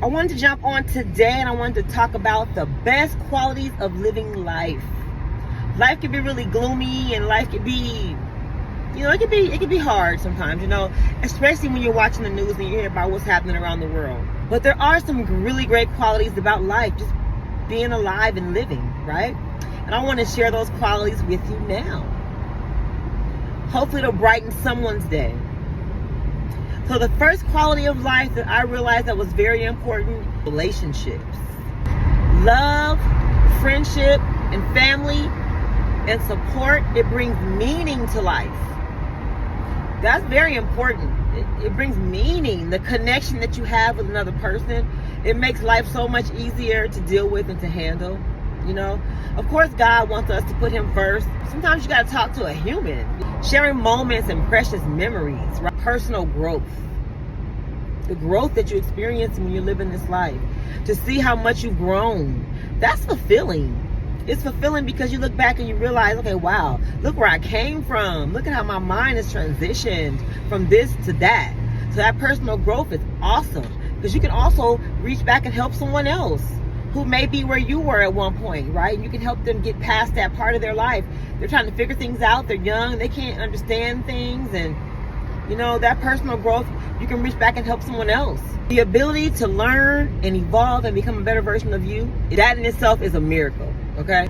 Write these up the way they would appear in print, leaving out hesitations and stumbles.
I wanted to jump on today and I wanted to talk about the best qualities of living life. Life can be really gloomy and life can be, it can be hard sometimes, especially when you're watching the news and you hear about what's happening around the world. But there are some really great qualities about life, just being alive and living, right? And I want to share those qualities with you now. Hopefully it'll brighten someone's day. So the first quality of life that I realized that was very important, relationships. Love, friendship, and family and support, it brings meaning to life. That's very important. It brings meaning, the connection that you have with another person. It makes life so much easier to deal with and to handle. Of course, God wants us to put him first. Sometimes you got to talk to a human. Sharing moments and precious memories, right? Personal growth. The growth that you experience when you're living this life. To see how much you've grown. That's fulfilling. It's fulfilling because you look back and you realize, okay, wow, look where I came from. Look at how my mind has transitioned from this to that. So that personal growth is awesome. Because you can also reach back and help someone else who may be where you were at one point, right? And you can help them get past that part of their life. They're trying to figure things out. They're young. They can't understand things. And, that personal growth, you can reach back and help someone else. The ability to learn and evolve and become a better version of you, that in itself is a miracle, okay?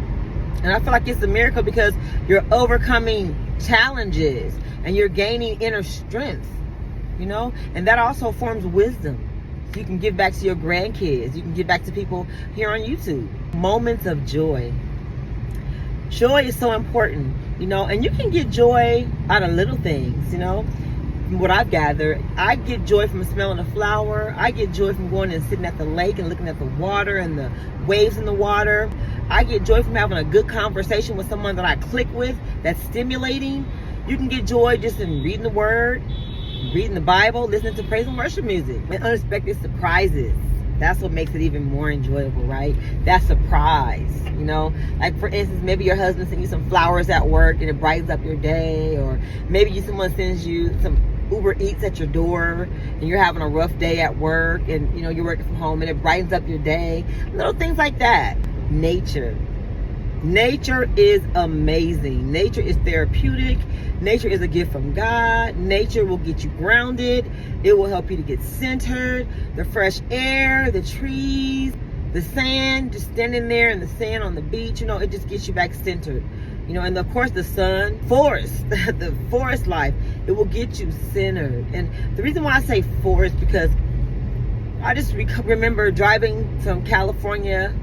And I feel like it's a miracle because you're overcoming challenges and you're gaining inner strength, And that also forms wisdom. So you can give back to your grandkids. You can give back to people here on YouTube. Moments of joy. Joy is so important, and you can get joy out of little things, From what I've gathered, I get joy from smelling a flower. I get joy from going and sitting at the lake and looking at the water and the waves in the water. I get joy from having a good conversation with someone that I click with, that's stimulating. You can get joy just in reading the word, reading the Bible, listening to praise and worship music, and unexpected surprises. That's what makes it even more enjoyable, right? That surprise, Like, for instance, maybe your husband sends you some flowers at work and it brightens up your day. Or maybe someone sends you some Uber Eats at your door and you're having a rough day at work and, you're working from home and it brightens up your day. Little things like that. Nature. Nature is amazing. Nature is therapeutic. Nature is a gift from God. Nature will get you grounded. It will help you to get centered. The fresh air, the trees, the sand, just standing there in the sand on the beach, it just gets you back centered. And of course the sun, forest, the forest life, it will get you centered. And the reason why I say forest, because I just remember driving from California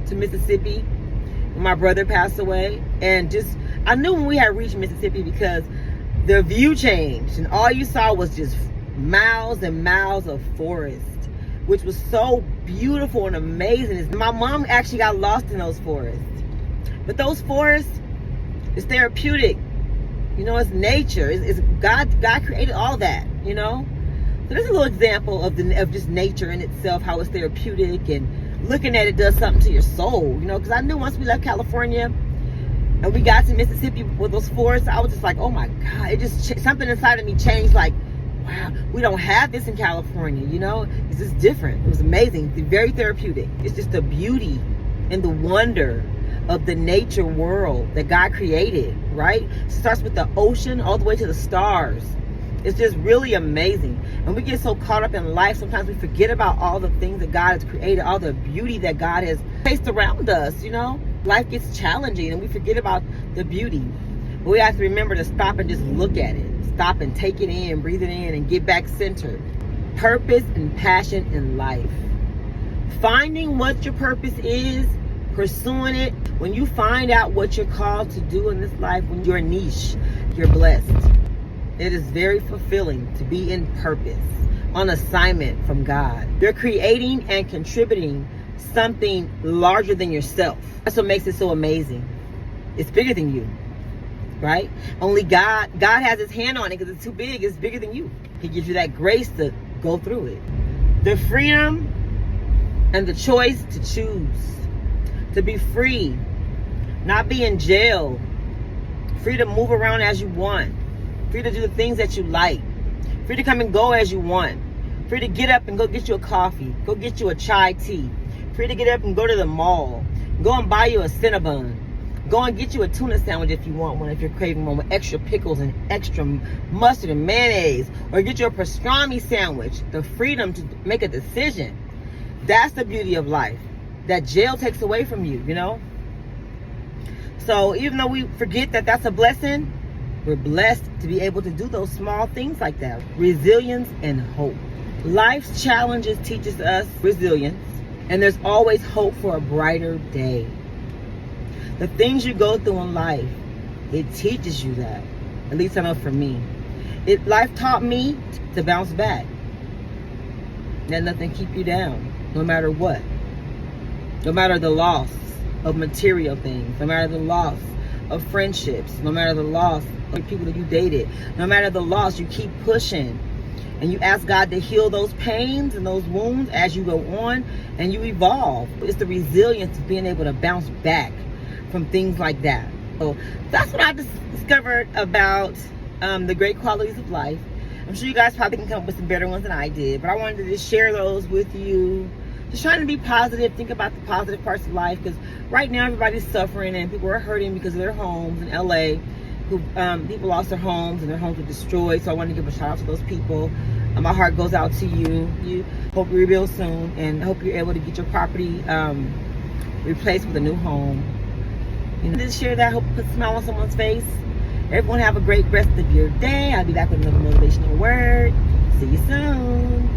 to Mississippi when my brother passed away, and I knew when we had reached Mississippi because the view changed and all you saw was just miles and miles of forest, which was so beautiful and amazing. My mom actually got lost in those forests, but those forests, it's therapeutic, it's nature, it's God created all that, So there's a little example of just nature in itself, how it's therapeutic, and looking at it does something to your soul, because I knew once we left California and we got to Mississippi with those forests, I was just like, oh my God, it just something inside of me changed. Like, wow, we don't have this in California, it's just different. It was amazing, very therapeutic. It's just the beauty and the wonder of the nature world that God created, right? It starts with the ocean all the way to the stars. It's just really amazing. And we get so caught up in life, sometimes we forget about all the things that God has created, all the beauty that God has placed around us, Life gets challenging and we forget about the beauty. But we have to remember to stop and just look at it. Stop and take it in, breathe it in, and get back centered. Purpose and passion in life. Finding what your purpose is, pursuing it. When you find out what you're called to do in this life, when you're niche, you're blessed. It is very fulfilling to be in purpose, on assignment from God. You're creating and contributing something larger than yourself. That's what makes it so amazing. It's bigger than you, right? Only God has his hand on it because it's too big. It's bigger than you. He gives you that grace to go through it. The freedom and the choice to choose. To be free. Not be in jail. Free to move around as you want. Free to do the things that you like. Free to come and go as you want. Free to get up and go get you a coffee. Go get you a chai tea. Free to get up and go to the mall. Go and buy you a Cinnabon. Go and get you a tuna sandwich if you want one, if you're craving one with extra pickles and extra mustard and mayonnaise. Or get you a pastrami sandwich. The freedom to make a decision. That's the beauty of life. That jail takes away from you, you know? So even though we forget that that's a blessing, we're blessed to be able to do those small things like that. Resilience and hope. Life's challenges teaches us resilience, and there's always hope for a brighter day. The things you go through in life, it teaches you that. At least I know for me. Life taught me to bounce back. Let nothing keep you down, no matter what. No matter the loss of material things, no matter the loss of friendships, no matter the loss of people that you dated, no matter the loss, you keep pushing. And you ask God to heal those pains and those wounds as you go on, and you evolve. It's the resilience of being able to bounce back from things like that. So that's what I discovered about the great qualities of life. I'm sure you guys probably can come up with some better ones than I did, but I wanted to just share those with you. Just trying to be positive, think about the positive parts of life, because right now everybody's suffering and people are hurting because of their homes in LA. People lost their homes and their homes were destroyed. So I want to give a shout out to those people. My heart goes out to you. Hope you rebuild soon, and hope you're able to get your property replaced with a new home. You know, just share that. Hope it puts a smile on someone's face. Everyone have a great rest of your day. I'll be back with another motivational word. See you soon.